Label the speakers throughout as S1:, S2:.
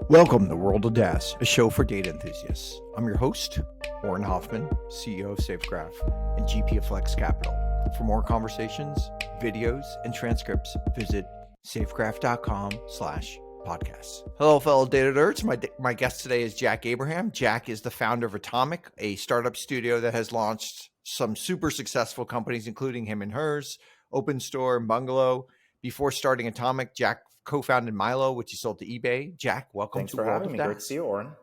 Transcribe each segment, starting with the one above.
S1: Welcome to the World of DaaS, a show for data enthusiasts. I'm your host, Auren Hoffman, CEO of SafeGraph and GP of Flex Capital. For more conversations, videos, and transcripts, visit safegraph.com/podcasts. Hello, fellow data nerds. My guest today is Jack Abraham. Jack is the founder of Atomic, a startup studio that has launched some super successful companies, including him and hers, Openstore and Bungalow. Before starting Atomic, Jack co-founded Milo, which he sold to eBay. Jack, welcome
S2: Thanks
S1: to
S2: for
S1: World
S2: having
S1: of
S2: me.
S1: DaaS.
S2: Great to see you, Auren.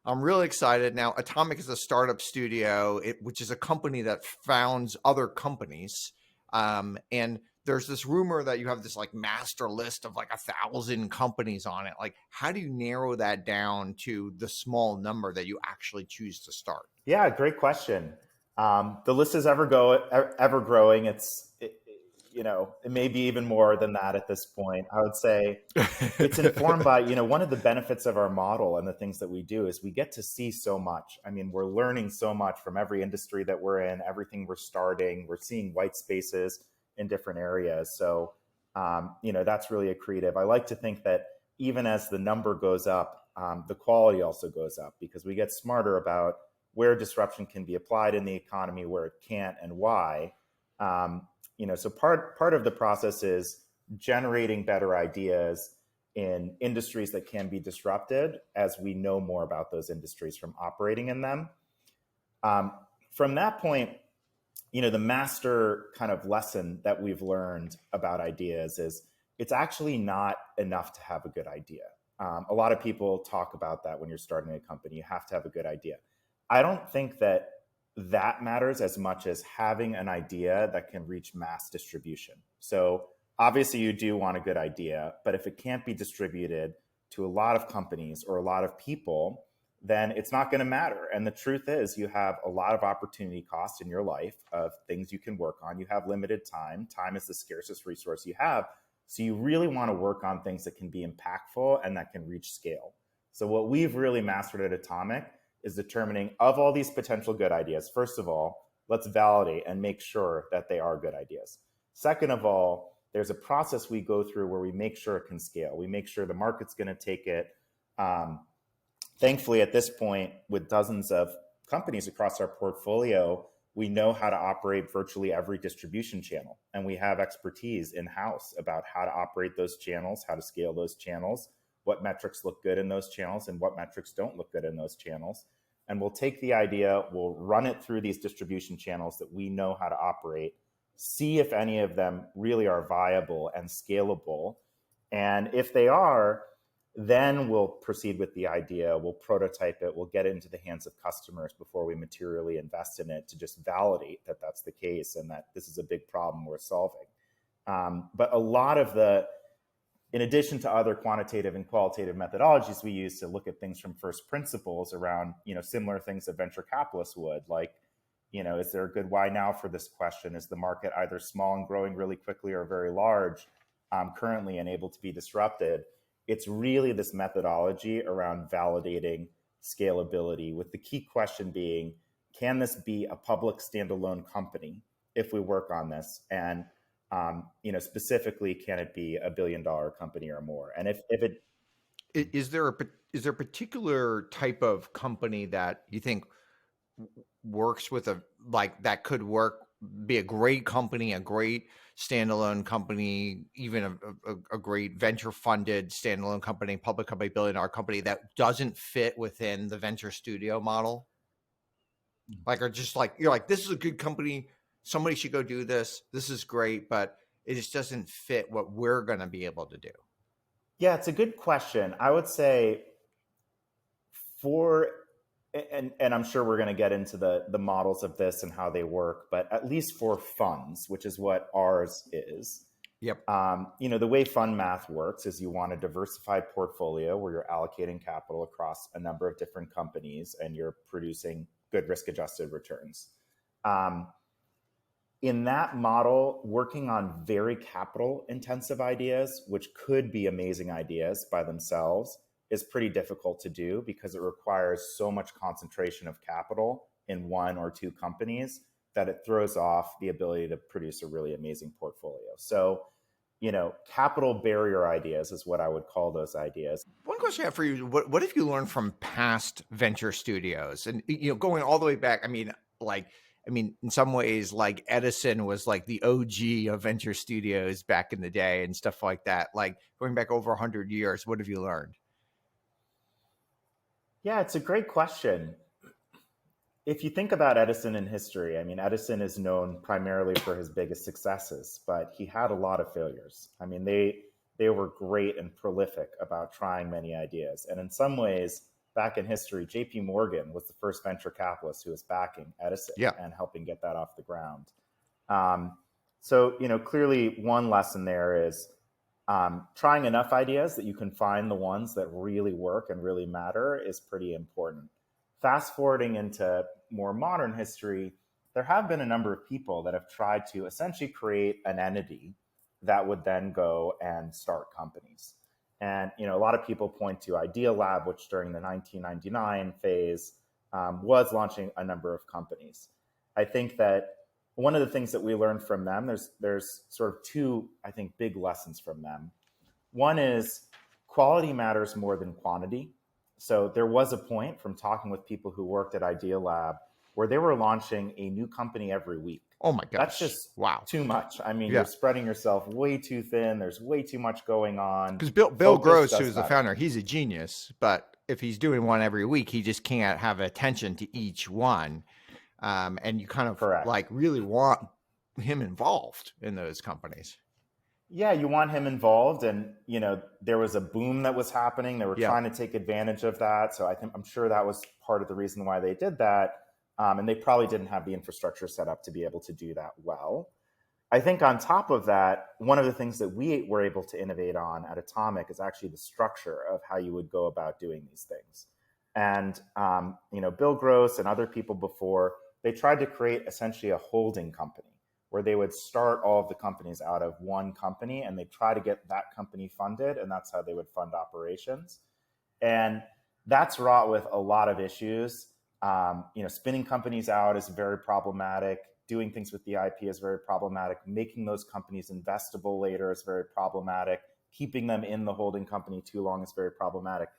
S1: I'm really excited. Now, Atomic is a startup studio, which is a company that founds other companies. And there's this rumor that you have this like master list of like 1,000 companies on it. Like, how do you narrow that down to the small number that you actually choose to start?
S2: Yeah, great question. The list is ever growing. It may be even more than that at this point. I would say it's informed by, one of the benefits of our model and the things that we do is we get to see so much. I mean, we're learning so much from every industry that we're in, everything we're starting. We're seeing white spaces in different areas. So, that's really accretive. I like to think that even as the number goes up, the quality also goes up because we get smarter about where disruption can be applied in the economy, where it can't, and why. So part of the process is generating better ideas in industries that can be disrupted as we know more about those industries from operating in them. From that point, the master kind of lesson that we've learned about ideas is it's actually not enough to have a good idea. A lot of people talk about that when you're starting a company. You have to have a good idea. I don't think that matters as much as having an idea that can reach mass distribution. So obviously you do want a good idea, but if it can't be distributed to a lot of companies or a lot of people, then it's not going to matter. And the truth is you have a lot of opportunity cost in your life of things you can work on. You have limited time. Time is the scarcest resource you have. So you really want to work on things that can be impactful and that can reach scale. So what we've really mastered at Atomic is determining of all these potential good ideas. First of all, let's validate and make sure that they are good ideas. Second of all, there's a process we go through where we make sure it can scale. We make sure the market's going to take it. Thankfully, at this point, with dozens of companies across our portfolio, we know how to operate virtually every distribution channel. And we have expertise in-house about how to operate those channels, how to scale those channels, what metrics look good in those channels and what metrics don't look good in those channels. And we'll take the idea, we'll run it through these distribution channels that we know how to operate, see if any of them really are viable and scalable. And if they are, then we'll proceed with the idea, we'll prototype it, we'll get it into the hands of customers before we materially invest in it to just validate that that's the case and that this is a big problem we're solving. But a lot of in addition to other quantitative and qualitative methodologies we use to look at things from first principles around, similar things that venture capitalists would, like, is there a good why now for this question? Is the market either small and growing really quickly or very large currently and able to be disrupted? It's really this methodology around validating scalability, with the key question being, can this be a public standalone company if we work on this? And specifically, can it be $1 billion company or more? And if it
S1: is there a particular type of company that you think works with that could be a great company, a great standalone company, even a great venture funded standalone company, public company, billion-dollar company that doesn't fit within the venture studio model? Like, or just like, you're like, this is a good company, somebody should go do this. This is great, but it just doesn't fit what we're going to be able to do.
S2: Yeah, it's a good question. I would say and I'm sure we're going to get into the models of this and how they work, but at least for funds, which is what ours is.
S1: Yep.
S2: The way fund math works is you want a diversified portfolio where you're allocating capital across a number of different companies and you're producing good risk-adjusted returns. In that model, working on very capital-intensive ideas, which could be amazing ideas by themselves, is pretty difficult to do because it requires so much concentration of capital in one or two companies that it throws off the ability to produce a really amazing portfolio. So capital barrier ideas is what I would call those ideas.
S1: One question I have for you: What have you learned from past venture studios, and going all the way back? In some ways, like Edison was like the OG of venture studios back in the day and stuff like that. Like going back over 100 years, what have you learned?
S2: Yeah, it's a great question. If you think about Edison in history, I mean, Edison is known primarily for his biggest successes, but he had a lot of failures. I mean, they were great and prolific about trying many ideas. And in some ways, back in history, JP Morgan was the first venture capitalist who was backing Edison
S1: Yeah.
S2: and helping get that off the ground. So, clearly one lesson there is trying enough ideas that you can find the ones that really work and really matter is pretty important. Fast forwarding into more modern history, there have been a number of people that have tried to essentially create an entity that would then go and start companies. And a lot of people point to Idea Lab, which during the 1999 phase was launching a number of companies. I think that one of the things that we learned from them, there's sort of two, I think, big lessons from them. One is quality matters more than quantity. So there was a point from talking with people who worked at Idea Lab where they were launching a new company every week.
S1: Oh my gosh.
S2: That's just
S1: wow.
S2: Too much. I mean, You're spreading yourself way too thin. There's way too much going on.
S1: Because Bill Gross, who's the founder, he's a genius. But if he's doing one every week, he just can't have attention to each one. And you kind of like really want him involved in those companies.
S2: Yeah, you want him involved. And, there was a boom that was happening. They were trying to take advantage of that. So I'm sure that was part of the reason why they did that. And they probably didn't have the infrastructure set up to be able to do that well. I think on top of that, one of the things that we were able to innovate on at Atomic is actually the structure of how you would go about doing these things. And, Bill Gross and other people before, they tried to create essentially a holding company where they would start all of the companies out of one company and they try to get that company funded, and that's how they would fund operations. And that's wrought with a lot of issues. Spinning companies out is very problematic. Doing things with the IP is very problematic. Making those companies investable later is very problematic. Keeping them in the holding company too long is very problematic.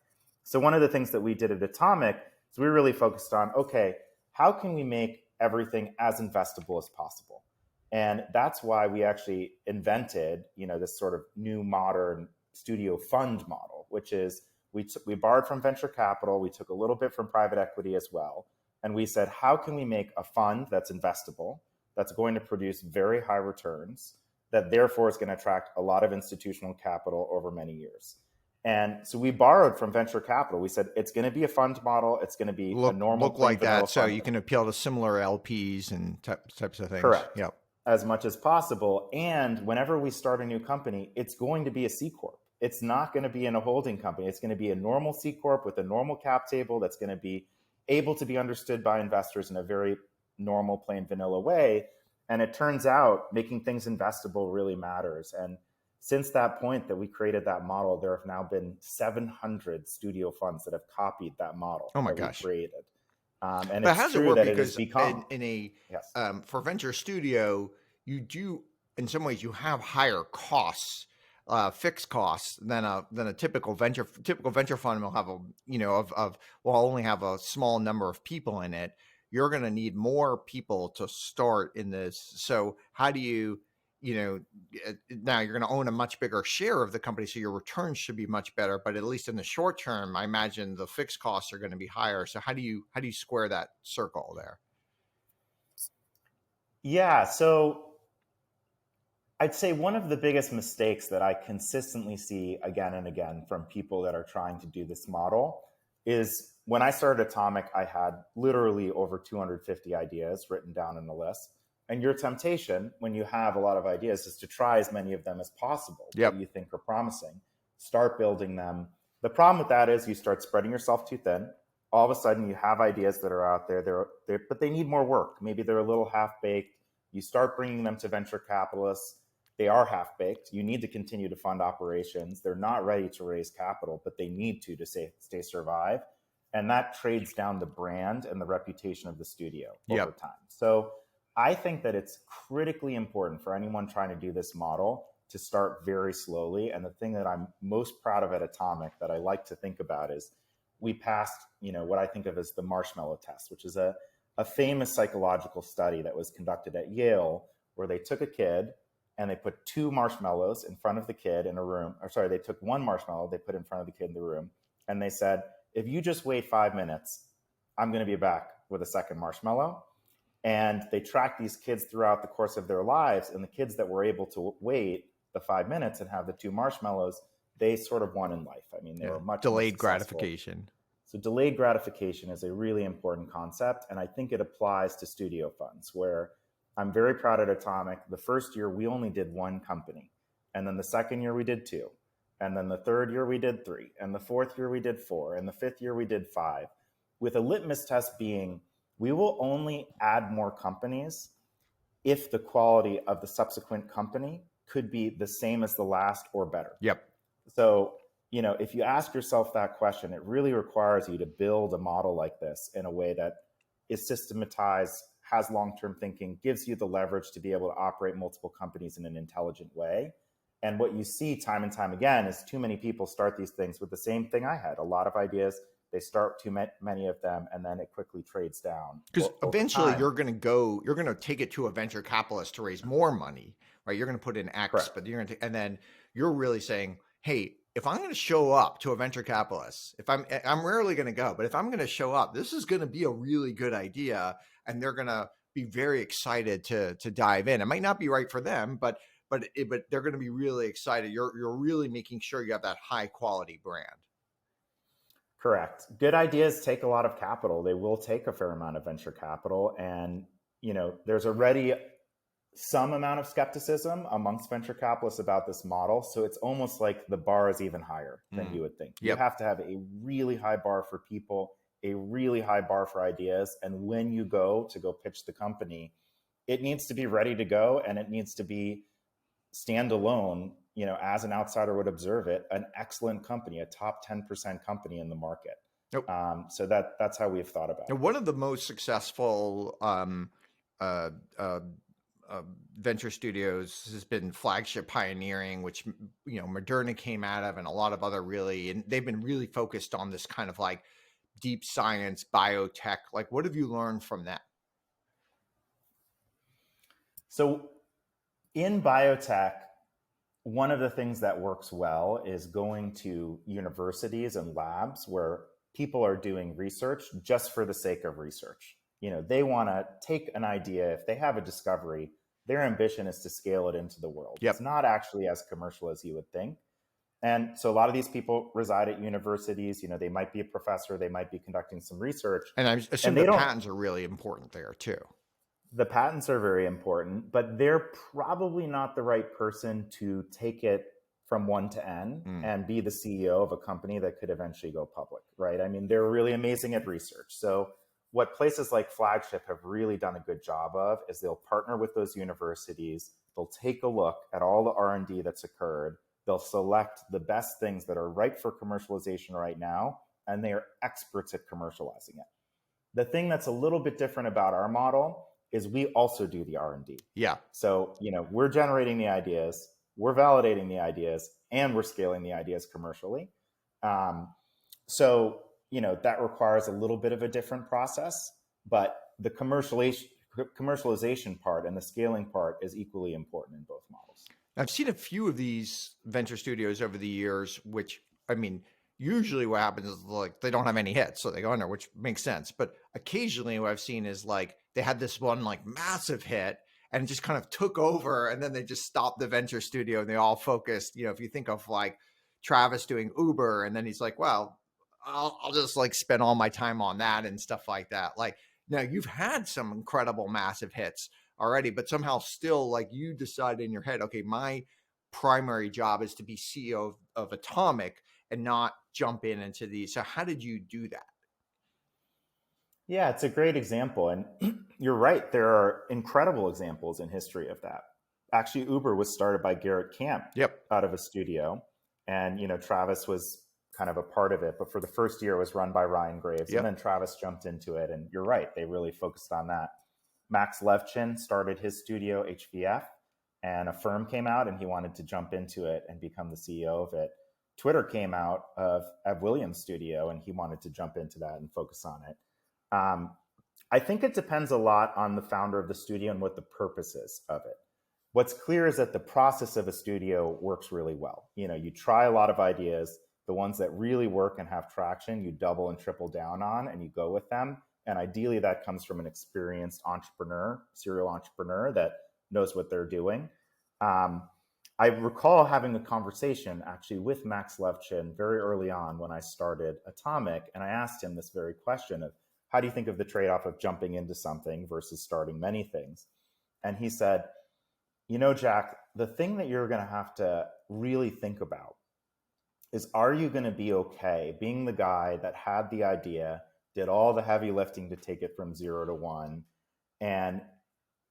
S2: So one of the things that we did at Atomic is we really focused on, okay, how can we make everything as investable as possible? And that's why we actually invented, this sort of new modern studio fund model, which is we borrowed from venture capital, we took a little bit from private equity as well, and we said, how can we make a fund that's investable, that's going to produce very high returns, that therefore is going to attract a lot of institutional capital over many years? And so we borrowed from venture capital. We said it's going to be a fund model. It's going to be a normal
S1: look like that, so
S2: fund.
S1: you can appeal to similar LPs and types of things.
S2: Correct.
S1: Yep.
S2: As much as possible. And whenever we start a new company, it's going to be a C Corp. It's not going to be in a holding company. It's going to be a normal C Corp with a normal cap table that's going to be able to be understood by investors in a very normal, plain vanilla way. And it turns out making things investable really matters. And since that point that we created that model, there have now been 700 studio funds that have copied that model.
S1: Oh my gosh.
S2: We created. And
S1: but
S2: it's
S1: how does
S2: true
S1: it work?
S2: that
S1: Because
S2: it has become
S1: yes. For venture studio, you do in some ways you have higher costs, fixed costs than a typical venture fund will have will only have a small number of people in it. You're going to need more people to start in this. So how do you now you're going to own a much bigger share of the company, so your returns should be much better. But at least in the short term, I imagine the fixed costs are going to be higher. So how do you square that circle there?
S2: Yeah, so I'd say one of the biggest mistakes that I consistently see again and again from people that are trying to do this model is when I started Atomic, I had literally over 250 ideas written down in a list. And your temptation when you have a lot of ideas is to try as many of them as possible that you think are promising. Start building them. The problem with that is you start spreading yourself too thin. All of a sudden you have ideas that are out there, but they need more work. Maybe they're a little half-baked. You start bringing them to venture capitalists. They are half-baked. You need to continue to fund operations. They're not ready to raise capital, but they need to stay survive. And that trades down the brand and the reputation of the studio over time. So I think that it's critically important for anyone trying to do this model to start very slowly. And the thing that I'm most proud of at Atomic that I like to think about is we passed, what I think of as the marshmallow test, which is a famous psychological study that was conducted at Yale, where they took a kid and they put 2 marshmallows in front of the kid in a room. Or sorry, they took 1 marshmallow, they put in front of the kid in the room. And they said, if you just wait 5 minutes, I'm going to be back with a second marshmallow. And they tracked these kids throughout the course of their lives. And the kids that were able to wait the 5 minutes and have the 2 marshmallows, they sort of won in life. I mean, they were much
S1: delayed
S2: more
S1: gratification.
S2: So delayed gratification is a really important concept. And I think it applies to studio funds, where I'm very proud at Atomic. The first year, we only did 1 company. And then the second year, we did 2. And then the third year, we did 3. And the fourth year, we did 4. And the fifth year, we did 5. With a litmus test being, we will only add more companies if the quality of the subsequent company could be the same as the last or better.
S1: Yep.
S2: So, if you ask yourself that question, it really requires you to build a model like this in a way that is systematized, has long-term thinking, gives you the leverage to be able to operate multiple companies in an intelligent way. And what you see time and time again is too many people start these things with the same thing I had, a lot of ideas. They start too many of them, and then it quickly trades down.
S1: Because eventually you're going to take it to a venture capitalist to raise more money, right? You're going to put in X, correct, but and then you're really saying, hey, if I'm going to show up to a venture capitalist, I'm rarely going to go, but if I'm going to show up, this is going to be a really good idea, and they're going to be very excited to dive in. It might not be right for them, but they're going to be really excited. You're really making sure you have that high quality brand.
S2: Correct. Good ideas take a lot of capital. They will take a fair amount of venture capital. And, there's already some amount of skepticism amongst venture capitalists about this model. So it's almost like the bar is even higher than you would think. Yep. You have to have a really high bar for people, a really high bar for ideas. And when you go pitch the company, it needs to be ready to go, and it needs to be standalone, as an outsider would observe it, an excellent company, a top 10% company in the market. Nope. So that's how we've thought about it.
S1: One of the most successful venture studios has been Flagship Pioneering, which, Moderna came out of, and a lot of other and they've been really focused on this kind of like deep science, biotech. Like, what have you learned from that?
S2: So in biotech, one of the things that works well is going to universities and labs where people are doing research just for the sake of research. They want to take an idea. If they have a discovery, their ambition is to scale it into the world. Yep. It's not actually as commercial as you would think. And so a lot of these people reside at universities. They might be a professor, they might be conducting some research.
S1: And I assume the patents are really important there too.
S2: The patents are very important, but they're probably not the right person to take it from 1 to N and be the CEO of a company that could eventually go public, right? I mean, they're really amazing at research. So what places like Flagship have really done a good job of is they'll partner with those universities. They'll take a look at all the R&D that's occurred. They'll select the best things that are ripe for commercialization right now, and they are experts at commercializing it. The thing that's a little bit different about our model is we also do the R&D.
S1: Yeah.
S2: So, we're generating the ideas, we're validating the ideas, and we're scaling the ideas commercially. So, that requires a little bit of a different process, but the commercialization part and the scaling part is equally important in both models.
S1: I've seen a few of these venture studios over the years, which, I mean, usually what happens is like they don't have any hits, so they go in there, which makes sense. But occasionally what I've seen is like they had this one like massive hit and it just kind of took over, and then they just stopped the venture studio and they all focused. If you think of like Travis doing Uber, and then he's like, well, I'll just like spend all my time on that and stuff like that. Like, now you've had some incredible massive hits already, but somehow still like you decide in your head, okay, my primary job is to be CEO of Atomic and not jump into these. So how did you do that?
S2: Yeah, it's a great example. And you're right. There are incredible examples in history of that. Actually, Uber was started by Garrett Camp out of a studio. And, Travis was kind of a part of it. But for the first year, it was run by Ryan Graves. And then Travis jumped into it. And you're right. They really focused on that. Max Levchin started his studio, HVF. and a firm came out and he wanted to jump into it and become the CEO of it. Twitter came out of Williams' studio and he wanted to jump into that and focus on it. I think it depends a lot on the founder of the studio and what the purpose is of it. What's clear is that the process of a studio works really well. You try a lot of ideas, the ones that really work and have traction, you double and triple down on and you go with them. And ideally that comes from an experienced entrepreneur, serial entrepreneur that knows what they're doing. I recall having a conversation actually with Max Levchin very early on when I started Atomic. And I asked him this very question of, how do you think of the trade-off of jumping into something versus starting many things? And he said, Jack, the thing that you're going to have to really think about is, are you going to be okay being the guy that had the idea, did all the heavy lifting to take it from 0 to 1, and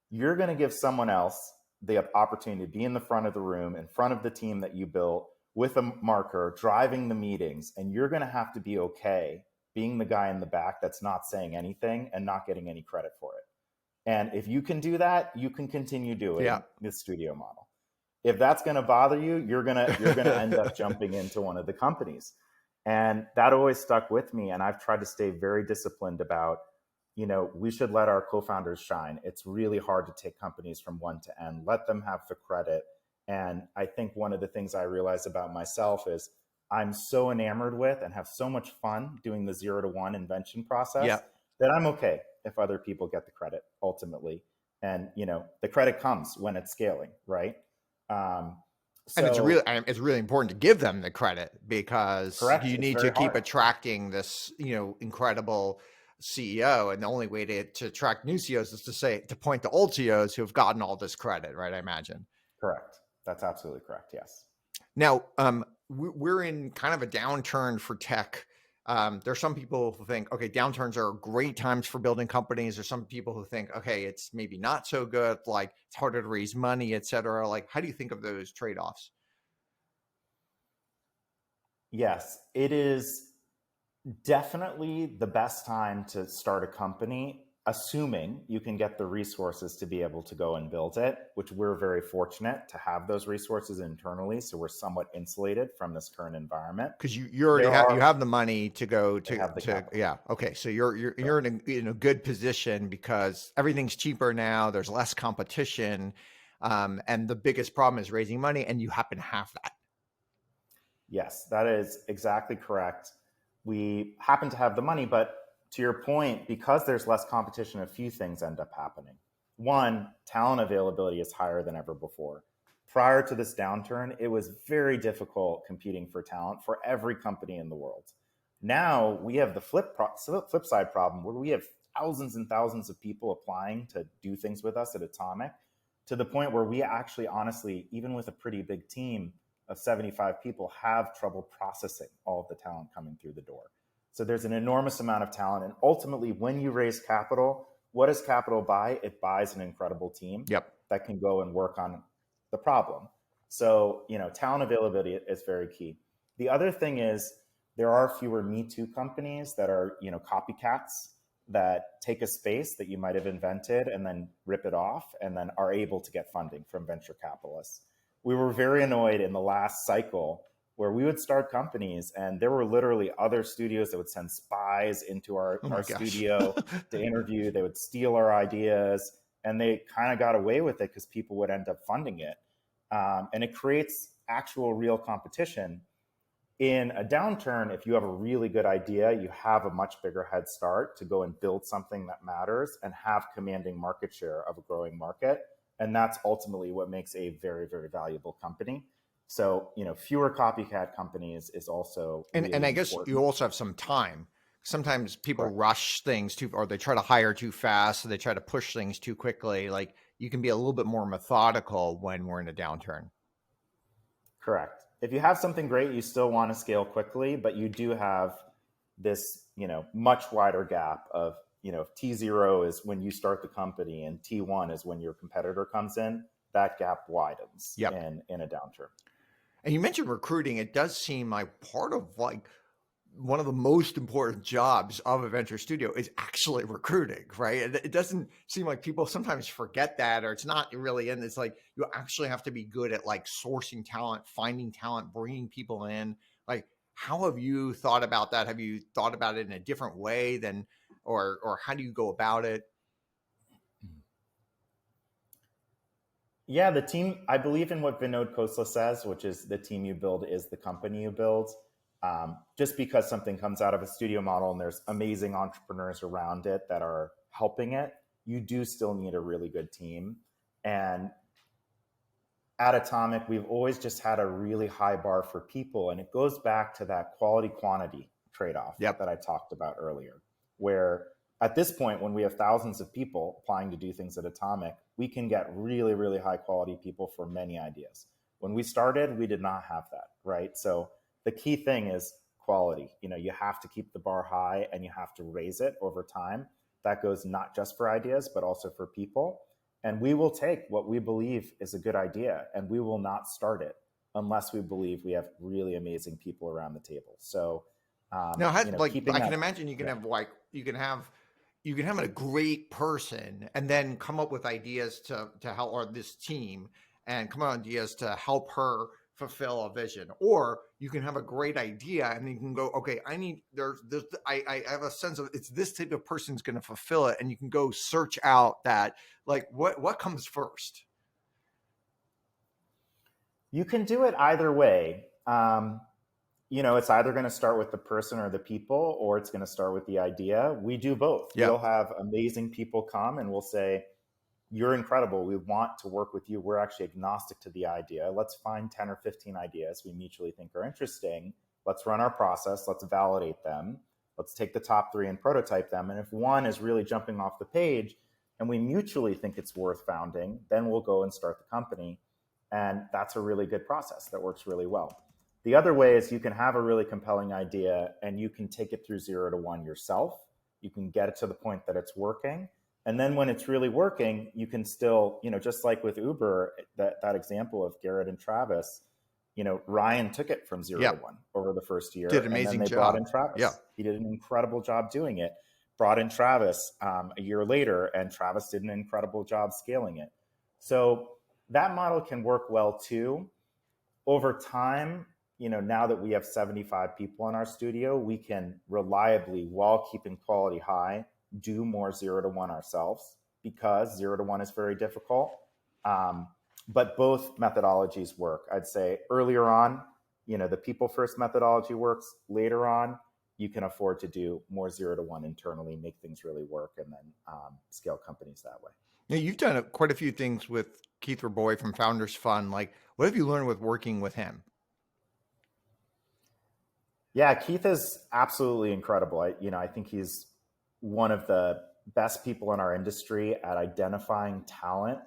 S2: you're going to give someone else the opportunity to be in the front of the room, in front of the team that you built, with a marker, driving the meetings, and you're going to have to be okay being the guy in the back that's not saying anything and not getting any credit for it. And if you can do that, you can continue doing the studio model. If that's going to bother you, you're going to end up jumping into one of the companies. And that always stuck with me. And I've tried to stay very disciplined about, we should let our co-founders shine. It's really hard to take companies from 1 to N, let them have the credit. And I think one of the things I realized about myself is I'm so enamored with and have so much fun doing the 0 to 1 invention process that I'm okay if other people get the credit ultimately. And, the credit comes when it's scaling, right?
S1: And it's really important to give them the credit, because you need to keep attracting this, incredible CEO. And the only way to attract new CEOs is to point to old CEOs who have gotten all this credit, right? I imagine.
S2: Correct. That's absolutely correct. Yes.
S1: Now, we're in kind of a downturn for tech. There's some people who think, okay, downturns are great times for building companies. There's some people who think, okay, it's maybe not so good, like it's harder to raise money, et cetera. Like, how do you think of those trade-offs?
S2: Yes, it is definitely the best time to start a company, assuming you can get the resources to be able to go and build it, which we're very fortunate to have those resources internally. So we're somewhat insulated from this current environment.
S1: Because you already have the money to go to yeah. Okay. So you're in a good position because everything's cheaper now. There's less competition. And the biggest problem is raising money, and you happen to have that.
S2: Yes, that is exactly correct. We happen to have the money, but to your point, because there's less competition, a few things end up happening. One, talent availability is higher than ever before. Prior to this downturn, it was very difficult competing for talent for every company in the world. Now we have the flip side problem, where we have thousands and thousands of people applying to do things with us at Atomic, to the point where we actually, honestly, even with a pretty big team of 75 people, have trouble processing all of the talent coming through the door. So there's an enormous amount of talent. And ultimately, when you raise capital, what does capital buy? It buys an incredible team that can go and work on the problem. So, talent availability is very key. The other thing is, there are fewer Me Too companies that are, copycats that take a space that you might have invented and then rip it off and then are able to get funding from venture capitalists. We were very annoyed in the last cycle where we would start companies and there were literally other studios that would send spies into our studio to interview. They would steal our ideas, and they kind of got away with it because people would end up funding it. And it creates actual real competition. In a downturn, if you have a really good idea, you have a much bigger head start to go and build something that matters and have commanding market share of a growing market. And that's ultimately what makes a very, very valuable company. So, fewer copycat companies is also really
S1: and I guess
S2: important.
S1: You also have some time. Sometimes people rush things or they try to hire too fast, so they try to push things too quickly. Like, you can be a little bit more methodical when we're in a downturn.
S2: Correct. If you have something great, you still want to scale quickly, but you do have this, much wider gap of, T0 is when you start the company and T1 is when your competitor comes in. That gap widens in a downturn.
S1: And you mentioned recruiting. It does seem like part of one of the most important jobs of a venture studio is actually recruiting, right? And it doesn't seem like people sometimes forget that, or it's not really in. It's like you actually have to be good at like sourcing talent, finding talent, bringing people in. Like, how have you thought about that? Have you thought about it in a different way than, or how do you go about it?
S2: Yeah, the team, I believe in what Vinod Khosla says, which is the team you build is the company you build. Just because something comes out of a studio model and there's amazing entrepreneurs around it that are helping it, you do still need a really good team. And at Atomic, we've always just had a really high bar for people. And it goes back to that quality quantity trade-off
S1: Yep.
S2: that I talked about earlier, where at this point, when we have thousands of people applying to do things at Atomic, we can get really, really high quality people for many ideas. When we started, we did not have that, right? So the key thing is quality. You have to keep the bar high and you have to raise it over time. That goes not just for ideas, but also for people. And we will take what we believe is a good idea and we will not start it unless we believe we have really amazing people around the table. So,
S1: Now, like
S2: keeping
S1: I can
S2: that,
S1: imagine you can
S2: yeah.
S1: have like you can have a great person and then come up with ideas to help, or this team, and come up with ideas to help her fulfill a vision. Or you can have a great idea and you can go, okay, I have a sense of it's this type of person's going to fulfill it, and you can go search out that, like, what comes first.
S2: You can do it either way. It's either going to start with the person or the people, or it's going to start with the idea. We do both.
S1: Yeah.
S2: We'll have amazing people come and we'll say, you're incredible. We want to work with you. We're actually agnostic to the idea. Let's find 10 or 15 ideas we mutually think are interesting. Let's run our process. Let's validate them. Let's take the top 3 and prototype them. And if one is really jumping off the page and we mutually think it's worth founding, then we'll go and start the company. And that's a really good process that works really well. The other way is you can have a really compelling idea and you can take it through 0 to 1 yourself. You can get it to the point that it's working. And then when it's really working, you can still, just like with Uber, that example of Garrett and Travis, Ryan took it from 0 to 1 over the first year.
S1: Did an
S2: and then
S1: amazing
S2: they brought
S1: job.
S2: in Travis.
S1: Yeah.
S2: He did an incredible job doing it. Brought in Travis a year later, and Travis did an incredible job scaling it. So that model can work well too. Over time, now that we have 75 people in our studio, we can reliably, while keeping quality high, do more 0 to 1 ourselves, because 0 to 1 is very difficult. But both methodologies work. I'd say earlier on, the people first methodology works. Later on, you can afford to do more 0 to 1 internally, make things really work, and then scale companies that way.
S1: Now, you've done quite a few things with Keith Raboy from Founders Fund. Like, what have you learned with working with him?
S2: Yeah, Keith is absolutely incredible. I think he's one of the best people in our industry at identifying talent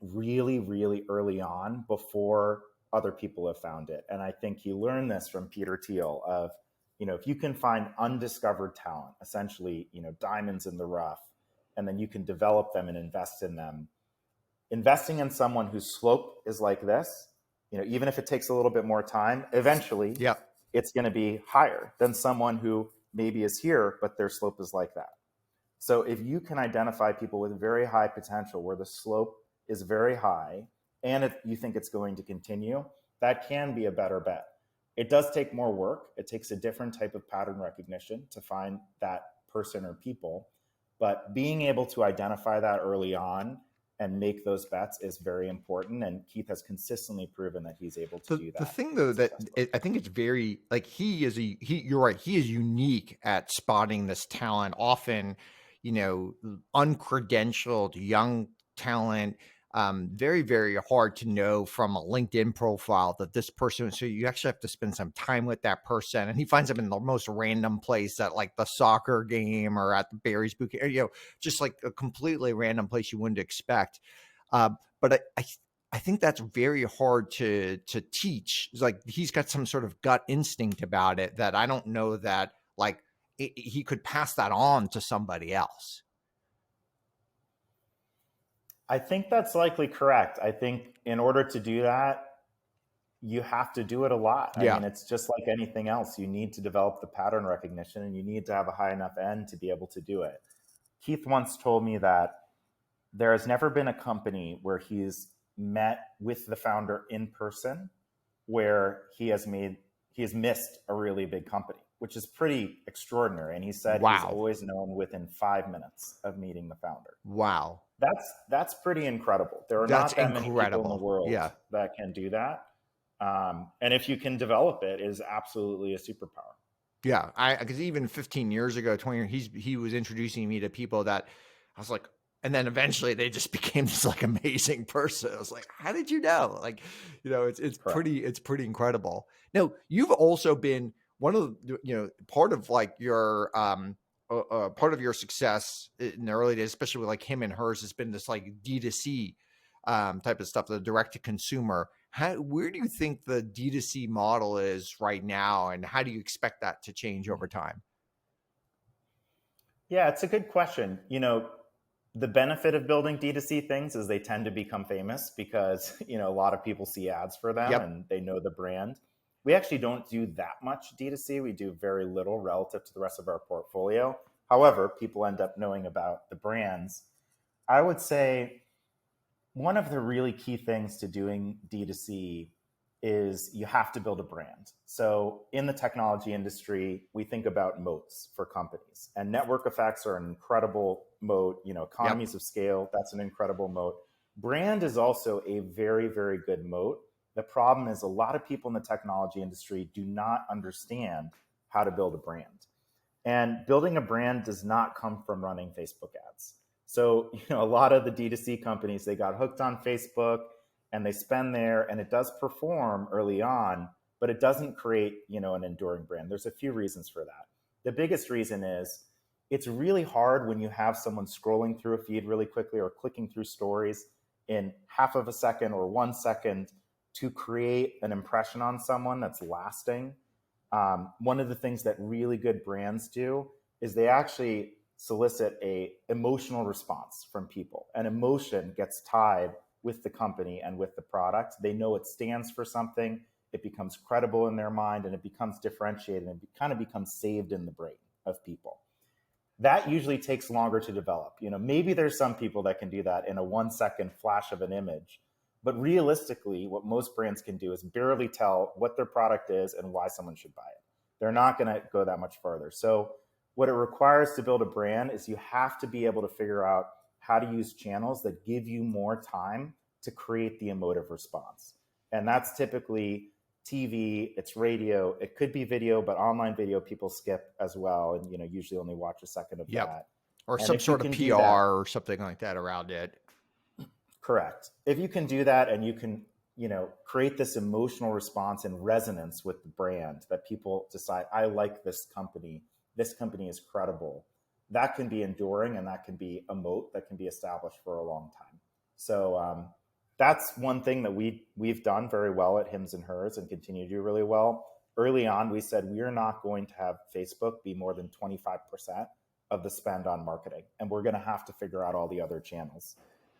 S2: really, really early on before other people have found it. And I think he learned this from Peter Thiel of, if you can find undiscovered talent, essentially, diamonds in the rough, and then you can develop them and invest in them. Investing in someone whose slope is like this, even if it takes a little bit more time, eventually it's going to be higher than someone who maybe is here, but their slope is like that. So if you can identify people with very high potential where the slope is very high and if you think it's going to continue, that can be a better bet. It does take more work. It takes a different type of pattern recognition to find that person or people. But being able to identify that early on and make those bets is very important. And Keith has consistently proven that he's able to do that.
S1: The thing, though, that I think it's very, like, you're right. He is unique at spotting this talent, often, uncredentialed young talent. Very, very hard to know from a LinkedIn profile that this person, so you actually have to spend some time with that person. And he finds them in the most random place, at like the soccer game or at the Barry's bouquet, or, just like a completely random place you wouldn't expect. But I think that's very hard to teach. It's like he's got some sort of gut instinct about it that I don't know that, like, he could pass that on to somebody else.
S2: I think that's likely correct. I think in order to do that, you have to do it a lot. I
S1: Yeah.
S2: mean, it's just like anything else. You need to develop the pattern recognition, and you need to have a high enough end to be able to do it. Keith once told me that there has never been a company where he's met with the founder in person where he has missed a really big company, which is pretty extraordinary. And he said he's
S1: Wow.
S2: always known within 5 minutes of meeting the founder.
S1: Wow.
S2: That's pretty incredible. There are
S1: That's
S2: not that many people in the
S1: incredible.
S2: world
S1: Yeah.
S2: that can do that. And if you can develop it, is absolutely a superpower.
S1: Yeah. Because even 15 years ago, 20 years, he was introducing me to people that I was like, and then eventually they just became this like amazing person. I was like, how did you know? Like, it's pretty incredible. Now, you've also been one of the, part of like your part of your success in the early days, especially with like him and hers, has been this like D2C type of stuff, the direct to consumer. Where do you think the D2C model is right now, and how do you expect that to change over time?
S2: Yeah, it's a good question. The benefit of building D2C things is they tend to become famous because, a lot of people see ads for them
S1: Yep.
S2: and they know the brand. We actually don't do that much D2C. We do very little relative to the rest of our portfolio. However, people end up knowing about the brands. I would say one of the really key things to doing D2C is you have to build a brand. So in the technology industry, we think about moats for companies, and network effects are an incredible moat. Economies
S1: Yep.
S2: of scale, that's an incredible moat. Brand is also a very, very good moat. The problem is a lot of people in the technology industry do not understand how to build a brand. And building a brand does not come from running Facebook ads. So, a lot of the D2C companies, they got hooked on Facebook and they spend there, and it does perform early on, but it doesn't create, an enduring brand. There's a few reasons for that. The biggest reason is it's really hard when you have someone scrolling through a feed really quickly or clicking through stories in half of a second or 1 second to create an impression on someone that's lasting. One of the things that really good brands do is they actually solicit a emotional response from people. And emotion gets tied with the company and with the product. They know it stands for something. It becomes credible in their mind, and it becomes differentiated, and it kind of becomes saved in the brain of people. That usually takes longer to develop. Maybe there's some people that can do that in a 1 second flash of an image. But realistically, what most brands can do is barely tell what their product is and why someone should buy it. They're not going to go that much further. So what it requires to build a brand is you have to be able to figure out how to use channels that give you more time to create the emotive response. And that's typically TV, it's radio, it could be video, but online video people skip as well, and usually only watch a second of
S1: Yep.
S2: that.
S1: Or
S2: And
S1: some
S2: if you
S1: sort of
S2: can do that,
S1: PR or something like that around it.
S2: correct. If you can do that and you can, create this emotional response and resonance with the brand that people decide, I like this company is credible, that can be enduring, and that can be a moat that can be established for a long time. So that's one thing that we've done very well at Hims and Hers and continue to do really well. Early on, we said we are not going to have Facebook be more than 25% of the spend on marketing, and we're going to have to figure out all the other channels.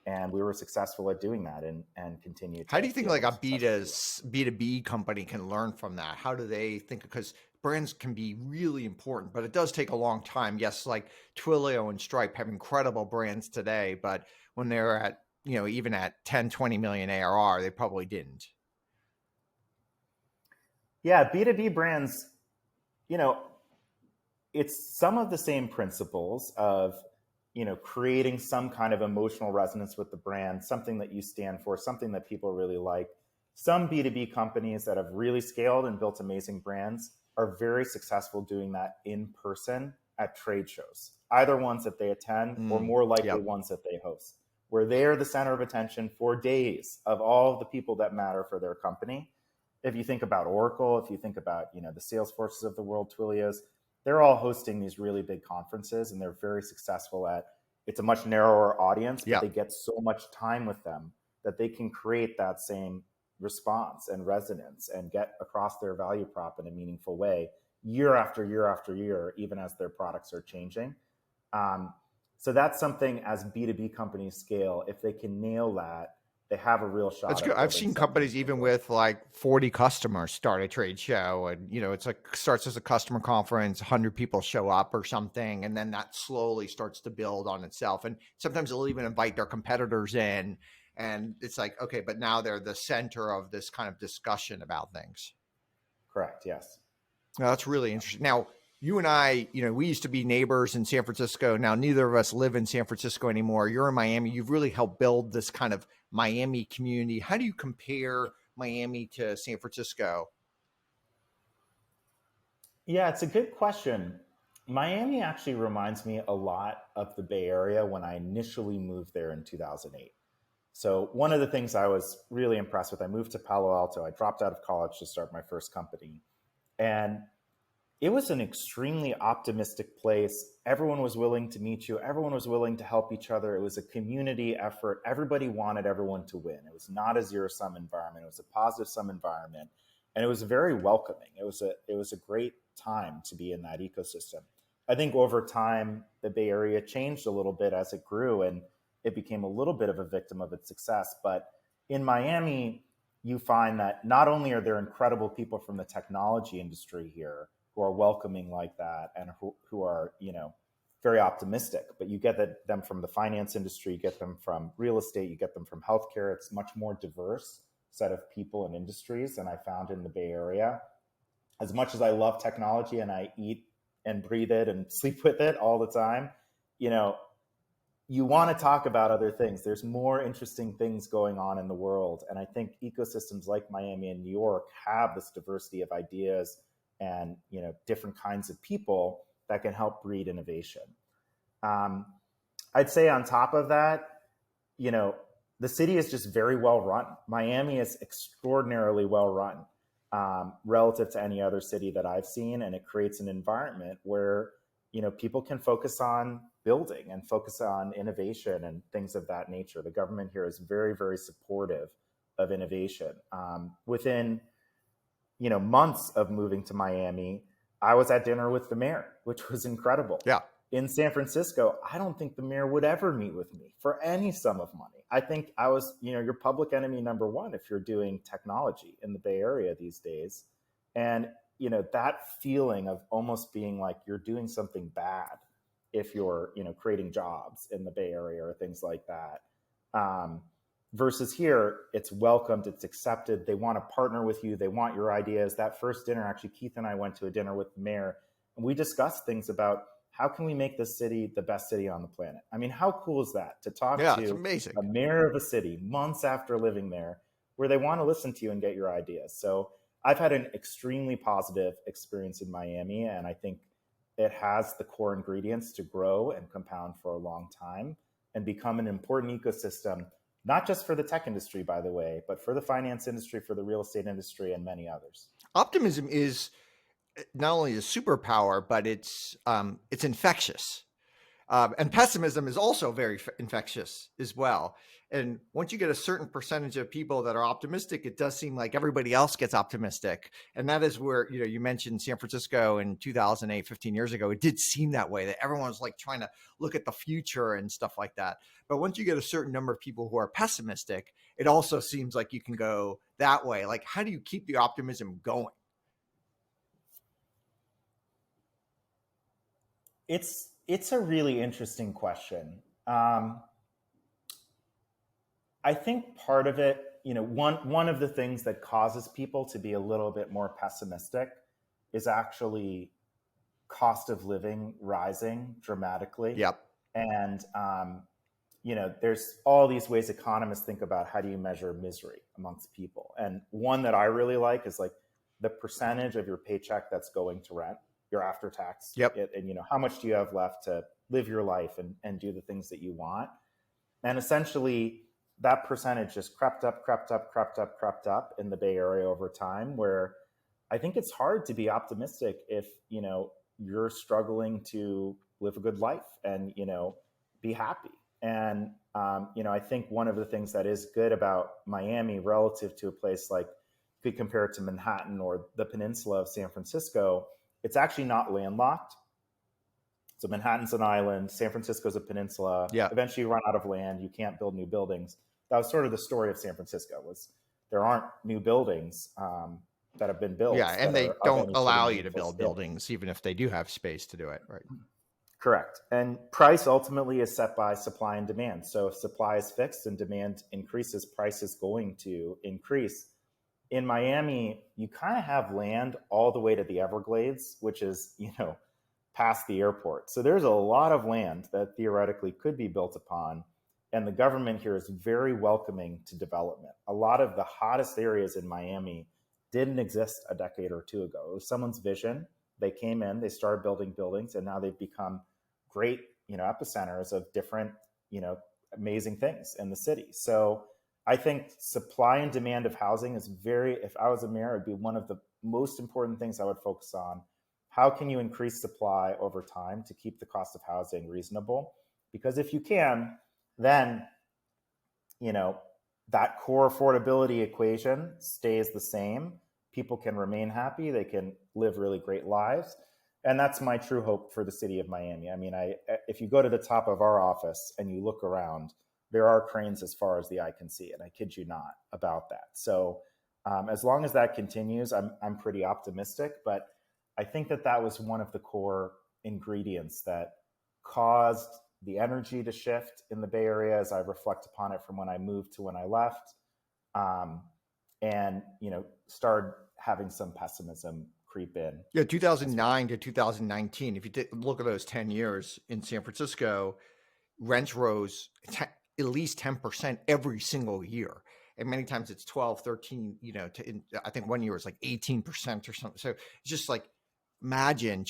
S2: And we were successful at doing that, and continue to.
S1: How do you think like a
S2: successfully
S1: B2B company can learn from that? How do they think? Because brands can be really important, but it does take a long time. Yes, like Twilio and Stripe have incredible brands today, but when they're at, even at 10, 20 million ARR, they probably didn't.
S2: Yeah, B2B brands, it's some of the same principles of, creating some kind of emotional resonance with the brand, something that you stand for, something that people really like. Some B2B companies that have really scaled and built amazing brands are very successful doing that in person at trade shows, either ones that they attend or more likely ones that they host, where they are the center of attention for days of all of the people that matter for their company. If you think about Oracle, if you think about, the Salesforces of the world, Twilios, they're all hosting these really big conferences, and they're very successful at, it's a much narrower audience, but they get so much time with them that they can create that same response and resonance and get across their value prop in a meaningful way year after year after year, even as their products are changing. So that's something, as B2B companies scale, if they can nail that, they have a real shot
S1: That's
S2: at
S1: good. I've
S2: building
S1: seen
S2: something
S1: companies even
S2: enduring.
S1: with like 40 customers start a trade show, and it's like starts as a customer conference, 100 people show up or something, and then that slowly starts to build on itself. And sometimes they'll even invite their competitors in, and it's like, okay, but now they're the center of this kind of discussion about things.
S2: Correct. Yes.
S1: Now, that's really interesting. Now, you and I, we used to be neighbors in San Francisco. Now, neither of us live in San Francisco anymore. You're in Miami. You've really helped build this kind of Miami community. How do you compare Miami to San Francisco?
S2: Yeah, it's a good question. Miami actually reminds me a lot of the Bay Area when I initially moved there in 2008. So, one of the things I was really impressed with, I moved to Palo Alto. I dropped out of college to start my first company. And it was an extremely optimistic place. Everyone was willing to meet you, everyone was willing to help each other. It was a community effort. Everybody wanted everyone to win. It was not a zero sum environment, it was a positive sum environment. And it was very welcoming. It was a great time to be in that ecosystem. I think over time, the Bay Area changed a little bit as it grew, and it became a little bit of a victim of its success. But in Miami, you find that not only are there incredible people from the technology industry here who are welcoming like that and who are, very optimistic, but you get them from the finance industry, you get them from real estate, you get them from healthcare. It's much more diverse set of people and industries than I found in the Bay Area. As much as I love technology and I eat and breathe it and sleep with it all the time, you know, you want to talk about other things. There's more interesting things going on in the world. And I think ecosystems like Miami and New York have this diversity of ideas and, different kinds of people that can help breed innovation. Um, I'd say on top of that, you know, the city is just very well run. Miami is extraordinarily well run relative to any other city that I've seen, and it creates an environment where people can focus on building and focus on innovation and things of that nature. The government here is very, very supportive of innovation. Within months of moving to Miami, I was at dinner with the mayor, which was incredible.
S1: Yeah.
S2: In San Francisco, I don't think the mayor would ever meet with me for any sum of money. I think I was, your public enemy number one if you're doing technology in the Bay Area these days. And, that feeling of almost being like you're doing something bad if you're, creating jobs in the Bay Area or things like that. Versus here, it's welcomed, it's accepted. They want to partner with you. They want your ideas. That first dinner, actually, Keith and I went to a dinner with the mayor, and we discussed things about how can we make this city the best city on the planet? I mean, how cool is that to talk
S1: It's
S2: to
S1: amazing.
S2: a mayor of a city months after living there, where they want to listen to you and get your ideas? So I've had an extremely positive experience in Miami, and I think it has the core ingredients to grow and compound for a long time and become an important ecosystem, not just for the tech industry, by the way, but for the finance industry, for the real estate industry, and many others.
S1: Optimism is not only a superpower, but it's infectious. And pessimism is also very infectious as well. And once you get a certain percentage of people that are optimistic, it does seem like everybody else gets optimistic. And that is where, you mentioned San Francisco in 2008, 15 years ago. It did seem that way, that everyone was like trying to look at the future and stuff like that. But once you get a certain number of people who are pessimistic, it also seems like you can go that way. Like, how do you keep the optimism going?
S2: It's a really interesting question. I think part of it, one of the things that causes people to be a little bit more pessimistic is actually cost of living rising dramatically.
S1: Yep.
S2: And there's all these ways economists think about how do you measure misery amongst people. And one that I really like is like the percentage of your paycheck that's going to rent, your after tax.
S1: Yep.
S2: And how much do you have left to live your life and do the things that you want? And essentially that percentage just crept up in the Bay Area over time, where I think it's hard to be optimistic if, you're struggling to live a good life and, be happy. And, I think one of the things that is good about Miami relative to a place like, you could compare it to Manhattan or the peninsula of San Francisco, it's actually not landlocked. So Manhattan's an island, San Francisco's a peninsula.
S1: Yeah.
S2: Eventually you run out of land, you can't build new buildings. that was sort of the story of San Francisco, was there aren't new buildings that have been built
S1: Yeah, and
S2: that
S1: they
S2: are of
S1: don't
S2: any sort of
S1: allow you to
S2: meaningful
S1: build
S2: scale.
S1: buildings, even if they do have space to do it, right?
S2: Correct. And price ultimately is set by supply and demand. So if supply is fixed and demand increases, price is going to increase. In Miami, you kind of have land all the way to the Everglades, which is, past the airport. So there's a lot of land that theoretically could be built upon. And the government here is very welcoming to development. A lot of the hottest areas in Miami didn't exist a decade or two ago. It was someone's vision. They came in, they started building buildings, and now they've become great, epicenters of different, amazing things in the city. So I think supply and demand of housing is if I was a mayor, it'd be one of the most important things I would focus on. How can you increase supply over time to keep the cost of housing reasonable? Because if you can, then, that core affordability equation stays the same. People can remain happy. They can live really great lives. And that's my true hope for the city of Miami. I mean, if you go to the top of our office and you look around, there are cranes as far as the eye can see. And I kid you not about that. So as long as that continues, I'm pretty optimistic. But I think that was one of the core ingredients that caused the energy to shift in the Bay Area as I reflect upon it from when I moved to when I left. And, started having some pessimism creep in.
S1: Yeah, 2009 to 2019, if you look at those 10 years in San Francisco, rents rose at least 10% every single year. And many times it's 12, 13, I think one year was like 18% or something. So it's just like, imagine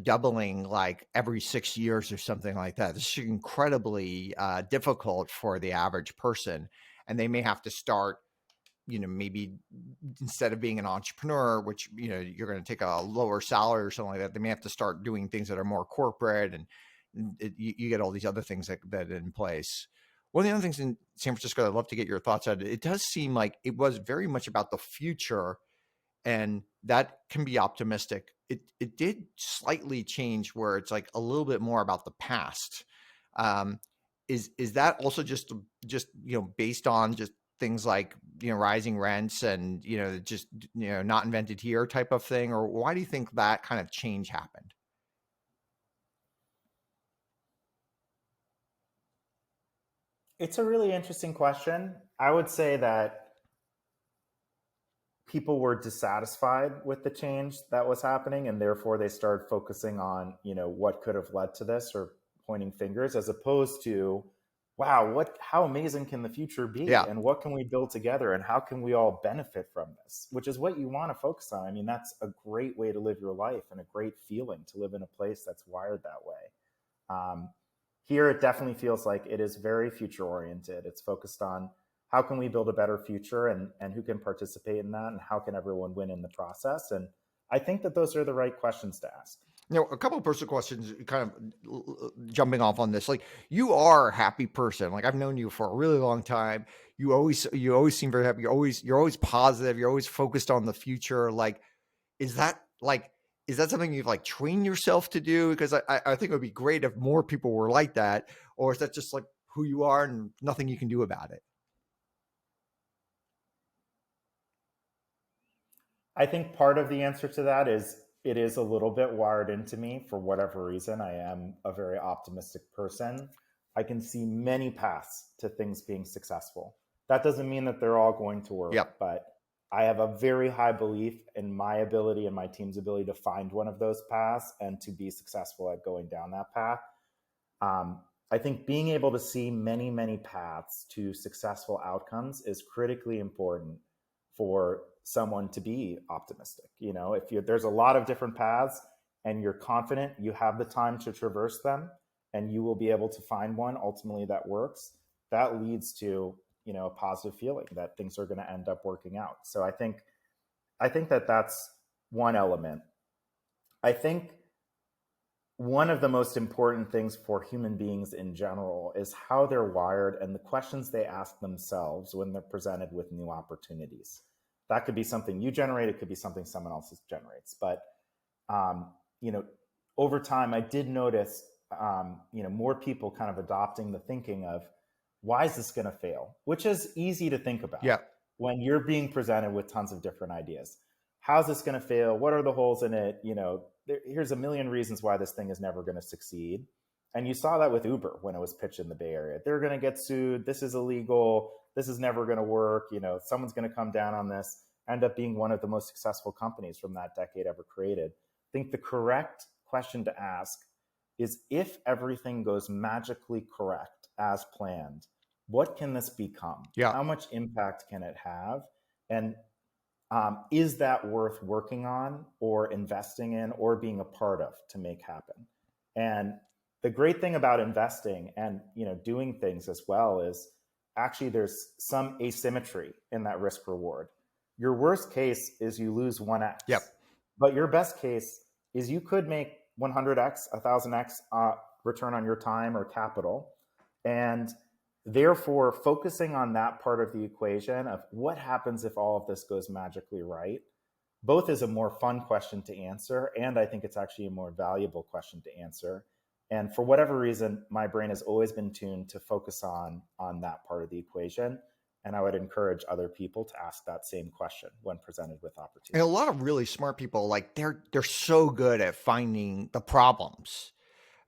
S1: doubling like every 6 years or something like that. This is incredibly difficult for the average person. And they may have to start, maybe instead of being an entrepreneur, which, you're going to take a lower salary or something like that, they may have to start doing things that are more corporate, and you get all these other things that in place. One of the other things in San Francisco, I'd love to get your thoughts on, it does seem like it was very much about the future, and that can be optimistic. It did slightly change where it's like a little bit more about the past. Is that also just based on just things like rising rents and just not invented here type of thing, or why do you think that kind of change happened?
S2: It's a really interesting question. I would say that people were dissatisfied with the change that was happening, and therefore they started focusing on what could have led to this, or pointing fingers, as opposed to, wow, how amazing can the future be,
S1: Yeah.
S2: and what can we build together, and how can we all benefit from this, which is what you want to focus on. I mean, that's a great way to live your life, and a great feeling to live in a place that's wired that way. Here it definitely feels like it is very future oriented. It's focused on how can we build a better future, and who can participate in that, and how can everyone win in the process. And I think that those are the right questions to ask.
S1: A couple of personal questions, kind of jumping off on this. Like, you are a happy person. Like, I've known you for a really long time. You always seem very happy. You're always positive. You're always focused on the future. Like, is that something you've like trained yourself to do? Because I think it would be great if more people were like that. Or is that just like who you are and nothing you can do about it?
S2: I think part of the answer to that is it is a little bit wired into me for whatever reason. I am a very optimistic person. I can see many paths to things being successful. That doesn't mean that they're all going to work,
S1: Yep.
S2: but I have a very high belief in my ability and my team's ability to find one of those paths and to be successful at going down that path. I think being able to see many, many paths to successful outcomes is critically important for someone to be optimistic. If there's a lot of different paths and you're confident you have the time to traverse them, and you will be able to find one ultimately that works, that leads to a positive feeling that things are going to end up working out. So I think that that's one element. I think one of the most important things for human beings in general is how they're wired and the questions they ask themselves when they're presented with new opportunities. That could be something you generate. It could be something someone else generates. But, over time, I did notice, more people kind of adopting the thinking of, why is this going to fail? Which is easy to think about
S1: Yeah.
S2: when you're being presented with tons of different ideas. How's this going to fail? What are the holes in it? Here's a million reasons why this thing is never going to succeed. And you saw that with Uber when it was pitched in the Bay Area. They're going to get sued. This is illegal. This is never going to work. Someone's going to come down on this. End up being one of the most successful companies from that decade ever created. I think the correct question to ask is, if everything goes magically correct as planned, what can this become?
S1: Yeah.
S2: How much impact can it have? And is that worth working on or investing in or being a part of to make happen? And the great thing about investing and doing things as well is actually there's some asymmetry in that risk reward. Your worst case is you lose 1x.
S1: Yep.
S2: But your best case is you could make 100x, 1000x return on your time or capital. And therefore, focusing on that part of the equation of what happens if all of this goes magically right, both is a more fun question to answer. And I think it's actually a more valuable question to answer. And for whatever reason, my brain has always been tuned to focus on that part of the equation. And I would encourage other people to ask that same question when presented with opportunity.
S1: And a lot of really smart people, like they're so good at finding the problems.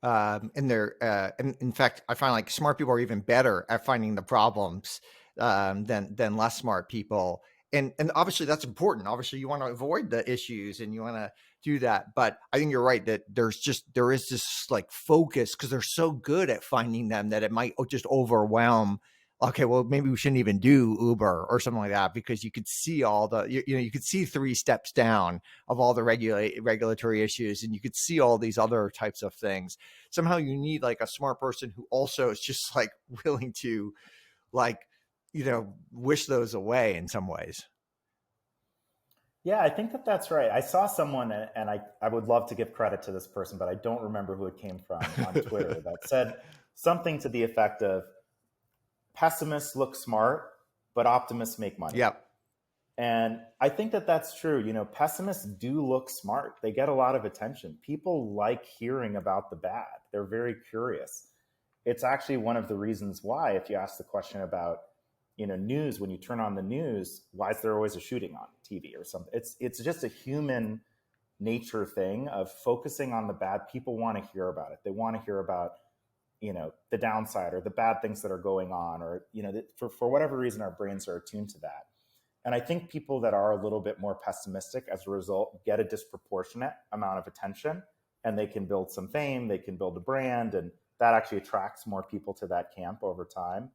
S1: And in fact, I find like smart people are even better at finding the problems than less smart people. And obviously that's important. Obviously you want to avoid the issues and you want to do that. But I think you're right that there is this like focus because they're so good at finding them that it might just overwhelm. Okay, well, maybe we shouldn't even do Uber or something like that, because you could see all the, you could see 3 steps down of all the regulatory issues, and you could see all these other types of things. Somehow you need like a smart person who also is just like willing to like, wish those away in some ways.
S2: Yeah, I think that's right. I saw someone, and I would love to give credit to this person, but I don't remember who it came from on Twitter, that said something to the effect of, pessimists look smart, but optimists make money.
S1: Yep.
S2: And I think that's true. Pessimists do look smart. They get a lot of attention. People like hearing about the bad. They're very curious. It's actually one of the reasons why, if you ask the question about, news, when you turn on the news, why is there always a shooting on TV or something? It's just a human nature thing of focusing on the bad. People want to hear about it. They want to hear about the downside or the bad things that are going on, or, for whatever reason, our brains are attuned to that. And I think people that are a little bit more pessimistic as a result get a disproportionate amount of attention, and they can build some fame, they can build a brand, and that actually attracts more people to that camp over time.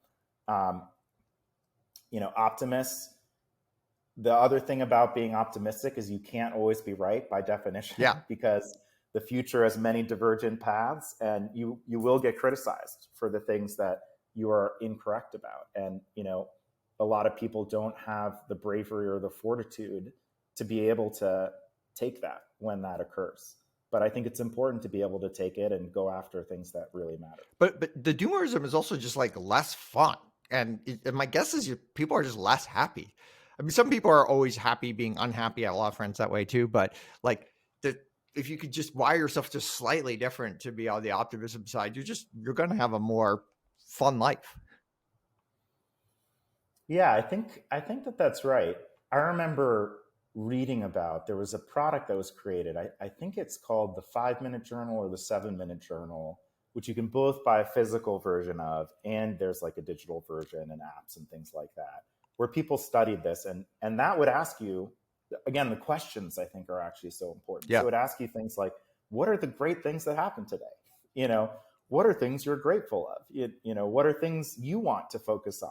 S2: Optimists, the other thing about being optimistic is you can't always be right by definition.
S1: Yeah.
S2: Because the future has many divergent paths, and you will get criticized for the things that you are incorrect about. And, a lot of people don't have the bravery or the fortitude to be able to take that when that occurs. But I think it's important to be able to take it and go after things that really matter.
S1: But the doomerism is also just like less fun. And my guess is people are just less happy. I mean, some people are always happy being unhappy. I have a lot of friends that way too. But like if you could just wire yourself just slightly different to be on the optimism side, you're going to have a more fun life.
S2: Yeah, I think that's right. I remember reading about, there was a product that was created. I think it's called the 5-minute journal or the 7-minute journal, which you can both buy a physical version of, and there's like a digital version and apps and things like that, where people studied this. And that would ask you, again, the questions I think are actually so important.
S1: Yeah.
S2: So it would ask you things like, what are the great things that happened today? What are things you're grateful of? What are things you want to focus on?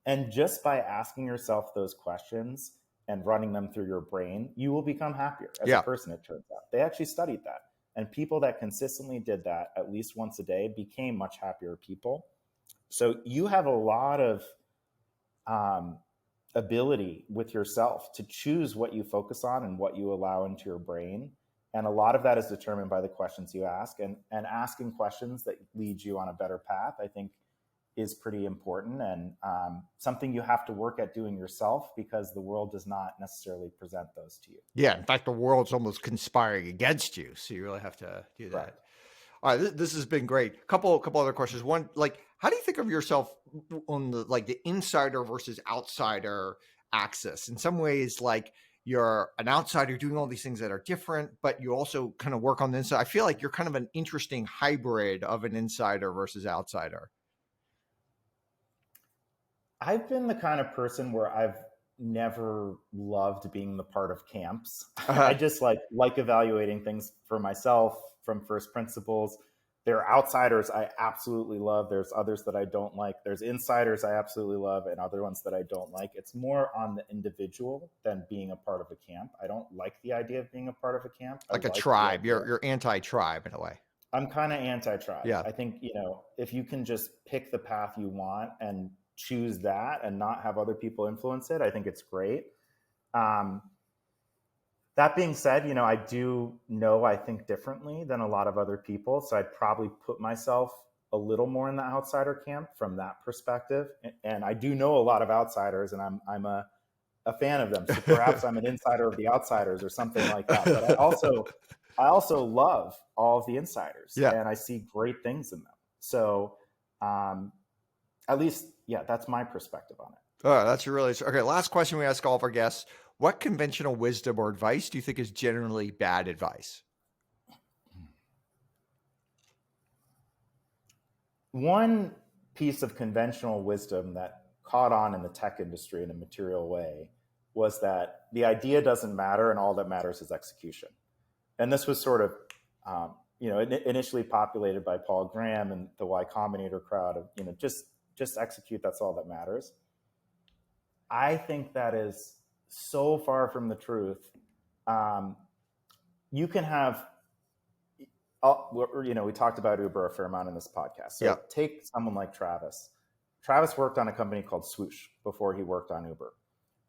S2: And just by asking yourself those questions and running them through your brain, you will become happier as a person, it turns out. They actually studied that. And people that consistently did that at least once a day became much happier people. So you have a lot of ability with yourself to choose what you focus on and what you allow into your brain. And a lot of that is determined by the questions you ask. And asking questions that lead you on a better path, I think, is pretty important, and something you have to work at doing yourself, because the world does not necessarily present those to you.
S1: Yeah. In fact, the world's almost conspiring against you. So you really have to do that.
S2: Right.
S1: All right, this has been great. Couple other questions. One, like, how do you think of yourself on the insider versus outsider axis? In some ways, like you're an outsider doing all these things that are different, but you also kind of work on the inside. I feel like you're kind of an interesting hybrid of an insider versus outsider.
S2: I've been the kind of person where I've never loved being the part of camps. I just like evaluating things for myself from first principles. There are outsiders I absolutely love. There's others that I don't like. There's insiders I absolutely love and other ones that I don't like. It's more on the individual than being a part of a camp. I don't like the idea of being a part of a camp.
S1: Like a tribe. You're anti-tribe in a way.
S2: I'm kind of anti-tribe.
S1: Yeah.
S2: I think, if you can just pick the path you want and choose that and not have other people influence it, I think it's great. That being said, I do know I think differently than a lot of other people. So I'd probably put myself a little more in the outsider camp from that perspective. And I do know a lot of outsiders, and I'm a fan of them. So perhaps I'm an insider of the outsiders or something like that. But I also love all of the insiders, and I see great things in them. So at least, that's my perspective on it.
S1: Oh, that's really okay. Last question we ask all of our guests: what conventional wisdom or advice do you think is generally bad advice?
S2: One piece of conventional wisdom that caught on in the tech industry in a material way was that the idea doesn't matter and all that matters is execution. And this was sort of, initially populated by Paul Graham and the Y Combinator crowd of, just execute, that's all that matters. I think that is so far from the truth. You can have, we talked about Uber a fair amount in this podcast. So take someone like Travis. Travis worked on a company called Swoosh before he worked on Uber.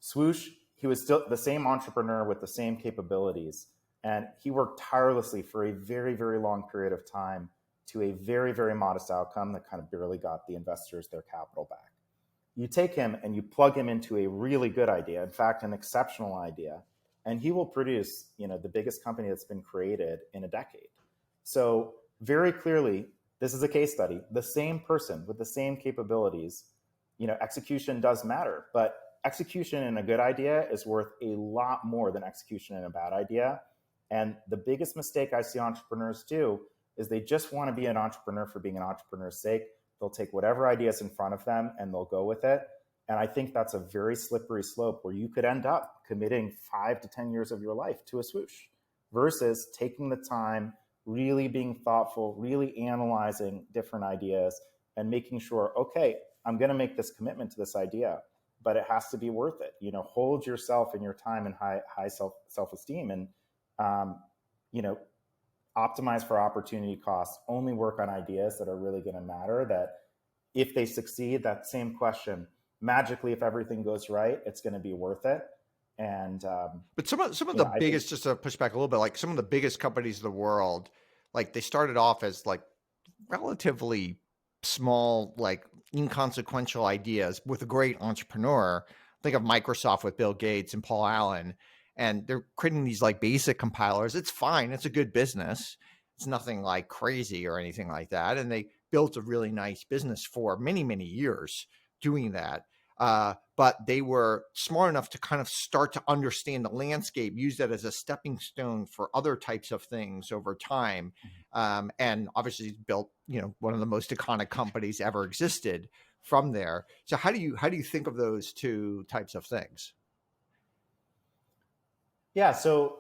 S2: Swoosh, he was still the same entrepreneur with the same capabilities. And he worked tirelessly for a very, very long period of time to a very, very modest outcome that kind of barely got the investors their capital back. You take him and you plug him into a really good idea, in fact, an exceptional idea, and he will produce, the biggest company that's been created in a decade. So very clearly, this is a case study. The same person with the same capabilities, execution does matter, but execution in a good idea is worth a lot more than execution in a bad idea. And the biggest mistake I see entrepreneurs do is they just want to be an entrepreneur for being an entrepreneur's sake. They'll take whatever ideas in front of them and they'll go with it. And I think that's a very slippery slope where you could end up committing 5 to 10 years of your life to a Swoosh versus taking the time, really being thoughtful, really analyzing different ideas and making sure, okay, I'm going to make this commitment to this idea, but it has to be worth it. Hold yourself and your time in high self-esteem and, optimize for opportunity costs, only work on ideas that are really going to matter, that if they succeed, that same question, magically, if everything goes right, it's going to be worth it. And
S1: but some of the biggest, just to push back a little bit, like some of the biggest companies in the world, like they started off as like relatively small, like inconsequential ideas with a great entrepreneur. Think of Microsoft with Bill Gates and Paul Allen. And they're creating these like basic compilers. It's fine. It's a good business. It's nothing like crazy or anything like that. And they built a really nice business for many, many years doing that. But they were smart enough to kind of start to understand the landscape, use that as a stepping stone for other types of things over time. And obviously built, one of the most iconic companies ever existed from there. So how do you think of those two types of things?
S2: Yeah. So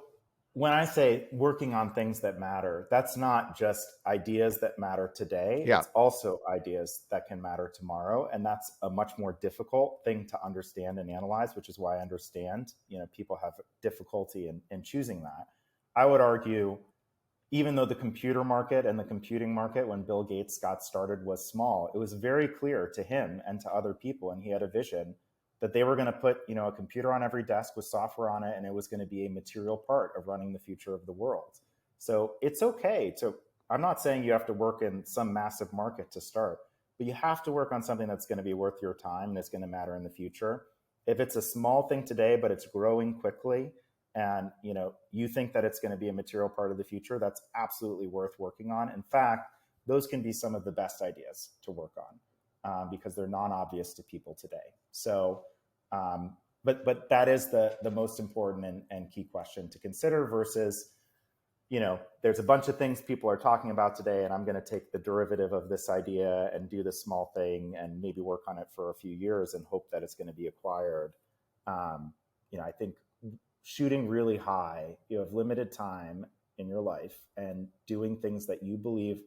S2: when I say working on things that matter, that's not just ideas that matter today.
S1: Yeah.
S2: It's also ideas that can matter tomorrow. And that's a much more difficult thing to understand and analyze, which is why I understand, people have difficulty in choosing that. I would argue, even though the computer market and the computing market, when Bill Gates got started, was small, it was very clear to him and to other people, and he had a vision that they were going to put, a computer on every desk with software on it, and it was going to be a material part of running the future of the world. So it's okay to, I'm not saying you have to work in some massive market to start, but you have to work on something that's going to be worth your time and it's going to matter in the future. If it's a small thing today, but it's growing quickly, and you think that it's going to be a material part of the future, that's absolutely worth working on. In fact, those can be some of the best ideas to work on because they're non-obvious to people today. So but that is the most important and key question to consider versus there's a bunch of things people are talking about today, and I'm going to take the derivative of this idea and do this small thing and maybe work on it for a few years and hope that it's going to be acquired. I think shooting really high, you have limited time in your life, and doing things that you believe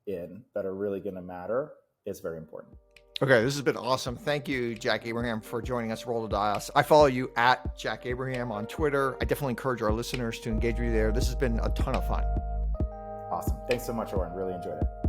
S2: in that are really going to matter is very important.
S1: Okay, this has been awesome. Thank you, Jack Abraham, for joining us. Roll the Dice. I follow you at Jack Abraham on Twitter. I definitely encourage our listeners to engage with you there. This has been a ton of fun.
S2: Awesome. Thanks so much, Auren. Really enjoyed it.